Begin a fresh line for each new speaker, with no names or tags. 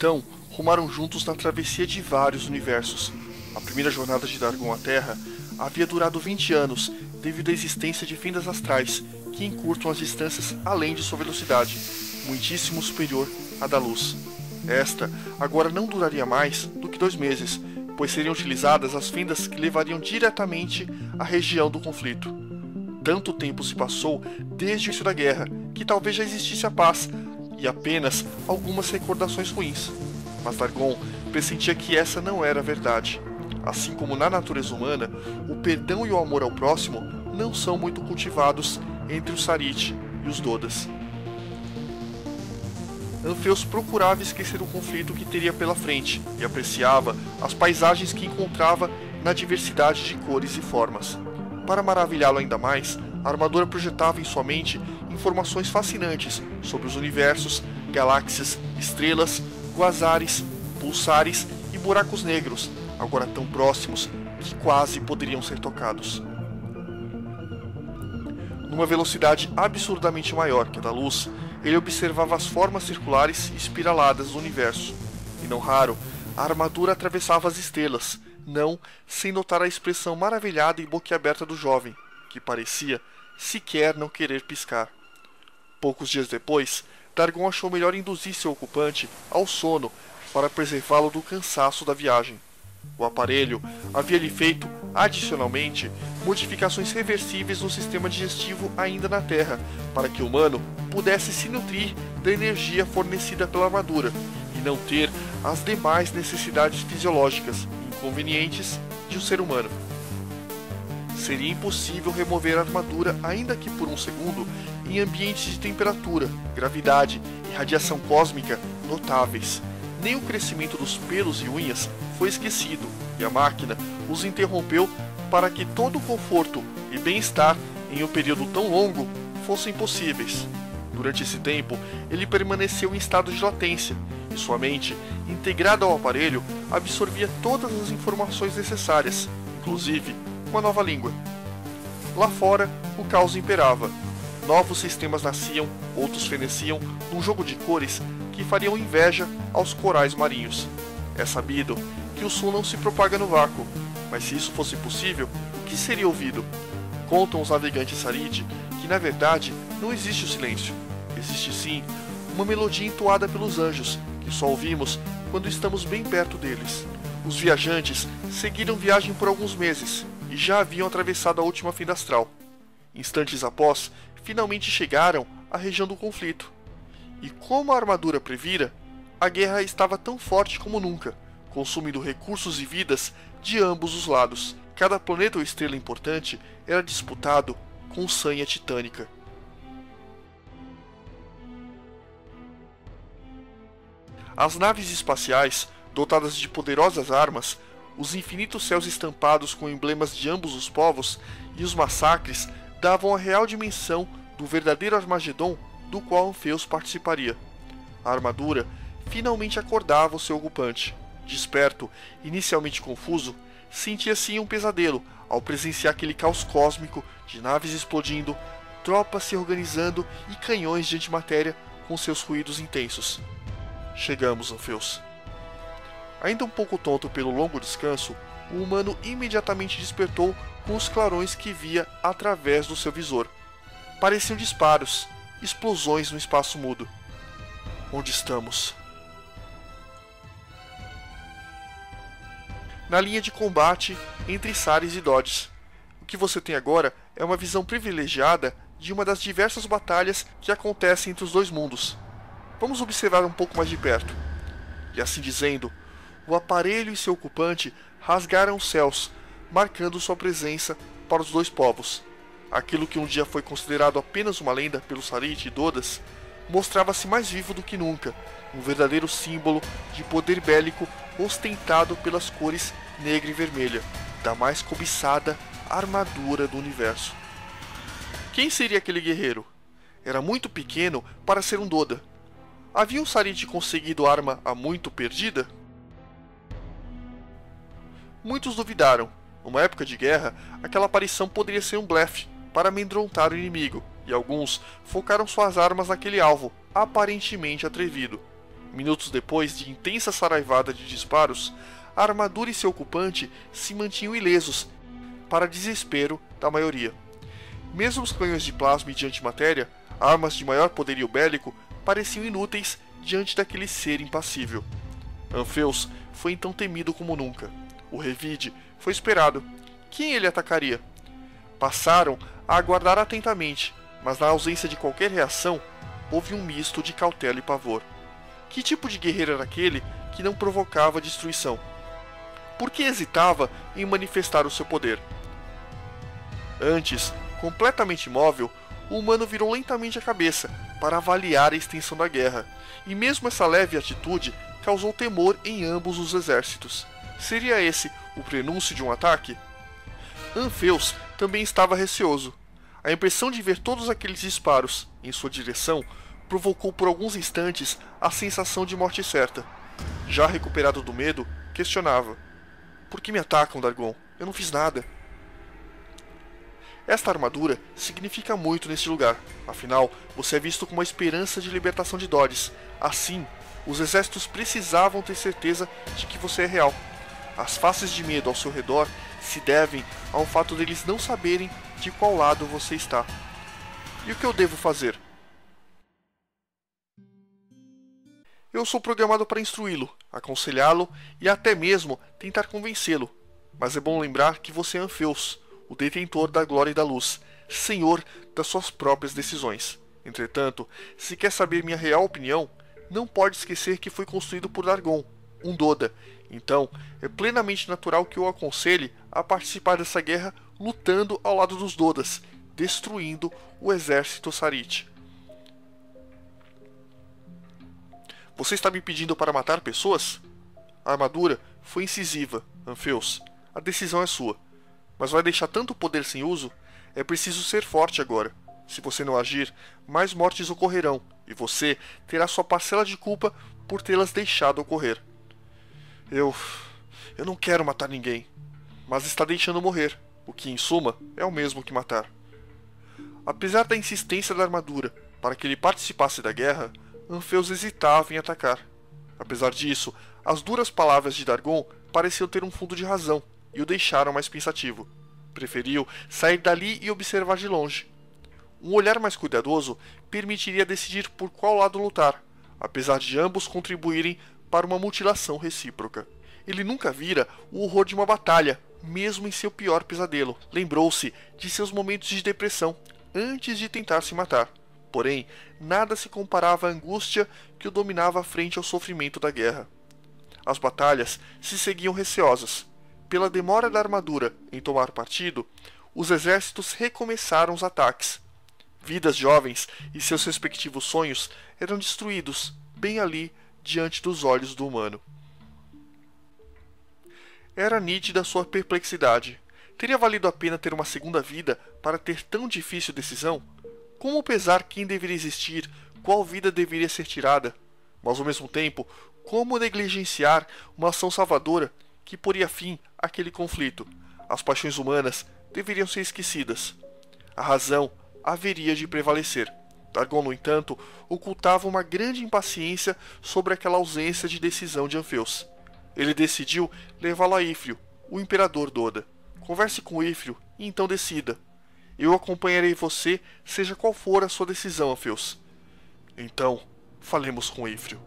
Então, rumaram juntos na travessia de vários universos. A primeira jornada de Dargon à Terra havia durado 20 anos, devido à existência de fendas astrais, que encurtam as distâncias além de sua velocidade, muitíssimo superior à da luz. Esta agora não duraria mais do que 2 meses, pois seriam utilizadas as fendas que levariam diretamente à região do conflito. Tanto tempo se passou desde o início da guerra, que talvez já existisse a paz, e apenas algumas recordações ruins. Mas Dargon pressentia que essa não era a verdade. Assim como na natureza humana, o perdão e o amor ao próximo não são muito cultivados entre os Sarit e os Dodas. Anfeus procurava esquecer o conflito que teria pela frente e apreciava as paisagens que encontrava na diversidade de cores e formas. Para maravilhá-lo ainda mais, a armadura projetava em sua mente informações fascinantes sobre os universos, galáxias, estrelas, quasares, pulsares e buracos negros, agora tão próximos que quase poderiam ser tocados. Numa velocidade absurdamente maior que a da luz, ele observava as formas circulares e espiraladas do universo, e não raro, a armadura atravessava as estrelas, não sem notar a expressão maravilhada e boquiaberta do jovem, que parecia sequer não querer piscar. Poucos dias depois, Dargon achou melhor induzir seu ocupante ao sono para preservá-lo do cansaço da viagem. O aparelho havia-lhe feito, adicionalmente, modificações reversíveis no sistema digestivo ainda na Terra, para que o humano pudesse se nutrir da energia fornecida pela armadura e não ter as demais necessidades fisiológicas inconvenientes de um ser humano. Seria impossível remover a armadura, ainda que por um segundo, em ambientes de temperatura, gravidade e radiação cósmica notáveis. Nem o crescimento dos pelos e unhas foi esquecido, e a máquina os interrompeu para que todo o conforto e bem-estar em um período tão longo fossem possíveis. Durante esse tempo, ele permaneceu em estado de latência, e sua mente, integrada ao aparelho, absorvia todas as informações necessárias, inclusive uma nova língua. Lá fora, o caos imperava. Novos sistemas nasciam, outros feneciam, num jogo de cores que fariam inveja aos corais marinhos. É sabido que o som não se propaga no vácuo, mas se isso fosse possível, o que seria ouvido? Contam os navegantes Sarit que, na verdade, não existe o silêncio. Existe sim uma melodia entoada pelos anjos, que só ouvimos quando estamos bem perto deles. Os viajantes seguiram viagem por alguns meses e já haviam atravessado a última fenda astral. Instantes após, finalmente chegaram à região do conflito. E como a armadura previra, a guerra estava tão forte como nunca, consumindo recursos e vidas de ambos os lados. Cada planeta ou estrela importante era disputado com sanha titânica. As naves espaciais, dotadas de poderosas armas, os infinitos céus estampados com emblemas de ambos os povos e os massacres davam a real dimensão do verdadeiro Armagedon do qual Anfeus participaria. A armadura finalmente acordava o seu ocupante. Desperto, inicialmente confuso, sentia-se em um pesadelo ao presenciar aquele caos cósmico de naves explodindo, tropas se organizando e canhões de antimatéria com seus ruídos intensos. Chegamos, Anfeus. Ainda um pouco tonto pelo longo descanso, o humano imediatamente despertou com os clarões que via através do seu visor. Pareciam disparos, explosões no espaço mudo. Onde estamos? Na linha de combate entre Saris e Dodges. O que você tem agora é uma visão privilegiada de uma das diversas batalhas que acontecem entre os dois mundos. Vamos observar um pouco mais de perto. E assim dizendo, o aparelho e seu ocupante rasgaram os céus, marcando sua presença para os dois povos. Aquilo que um dia foi considerado apenas uma lenda pelos Sarit e Dodas, mostrava-se mais vivo do que nunca, um verdadeiro símbolo de poder bélico ostentado pelas cores negra e vermelha, da mais cobiçada armadura do universo. Quem seria aquele guerreiro? Era muito pequeno para ser um Doda. Havia um Sarit conseguido arma há muito perdida? Muitos duvidaram. Numa época de guerra, aquela aparição poderia ser um blefe para amedrontar o inimigo, e alguns focaram suas armas naquele alvo, aparentemente atrevido. Minutos depois de intensa saraivada de disparos, a armadura e seu ocupante se mantinham ilesos, para desespero da maioria. Mesmo os canhões de plasma e de antimatéria, armas de maior poderio bélico, pareciam inúteis diante daquele ser impassível. Anfeus foi então temido como nunca. O revide foi esperado. Quem ele atacaria? Passaram a aguardar atentamente, mas na ausência de qualquer reação, houve um misto de cautela e pavor. Que tipo de guerreiro era aquele que não provocava destruição? Por que hesitava em manifestar o seu poder? Antes, completamente imóvel, o humano virou lentamente a cabeça para avaliar a extensão da guerra, e mesmo essa leve atitude causou temor em ambos os exércitos. Seria esse o prenúncio de um ataque? Anfeus também estava receoso. A impressão de ver todos aqueles disparos em sua direção provocou por alguns instantes a sensação de morte certa. Já recuperado do medo, questionava: por que me atacam, Dargon? Eu não fiz nada. Esta armadura significa muito neste lugar. Afinal, você é visto como a esperança de libertação de Dodges. Assim, os exércitos precisavam ter certeza de que você é real. As faces de medo ao seu redor se devem ao fato deles não saberem de qual lado você está. E o que eu devo fazer? Eu sou programado para instruí-lo, aconselhá-lo e até mesmo tentar convencê-lo. Mas é bom lembrar que você é Anfeus, o detentor da glória e da luz, senhor das suas próprias decisões. Entretanto, se quer saber minha real opinião, não pode esquecer que foi construído por Dargon, um Doda. Então, é plenamente natural que eu o aconselhe a participar dessa guerra lutando ao lado dos Dodas, destruindo o exército Sarite. Você está me pedindo para matar pessoas? A armadura foi incisiva, Anfeus. A decisão é sua. Mas vai deixar tanto poder sem uso? É preciso ser forte agora. Se você não agir, mais mortes ocorrerão, e você terá sua parcela de culpa por tê-las deixado ocorrer. Eu não quero matar ninguém, mas está deixando morrer, o que, em suma, é o mesmo que matar. Apesar da insistência da armadura para que ele participasse da guerra, Anfeus hesitava em atacar. Apesar disso, as duras palavras de Dargon pareciam ter um fundo de razão e o deixaram mais pensativo. Preferiu sair dali e observar de longe. Um olhar mais cuidadoso permitiria decidir por qual lado lutar, apesar de ambos contribuírem para uma mutilação recíproca. Ele nunca vira o horror de uma batalha, mesmo em seu pior pesadelo. Lembrou-se de seus momentos de depressão antes de tentar se matar. Porém, nada se comparava à angústia que o dominava frente ao sofrimento da guerra. As batalhas se seguiam receosas. Pela demora da armadura em tomar partido, os exércitos recomeçaram os ataques. Vidas jovens e seus respectivos sonhos eram destruídos, bem ali, diante dos olhos do humano. Era nítida sua perplexidade. Teria valido a pena ter uma segunda vida para ter tão difícil decisão? Como pesar quem deveria existir, qual vida deveria ser tirada? Mas ao mesmo tempo, como negligenciar uma ação salvadora que poria fim àquele conflito? As paixões humanas deveriam ser esquecidas. A razão haveria de prevalecer. Dargon, no entanto, ocultava uma grande impaciência sobre aquela ausência de decisão de Anfeus. Ele decidiu levá-lo a Ifrio, o imperador Doda. Converse com Ifrio e então decida. Eu acompanharei você, seja qual for a sua decisão, Anfeus. Então, falemos com Ifrio.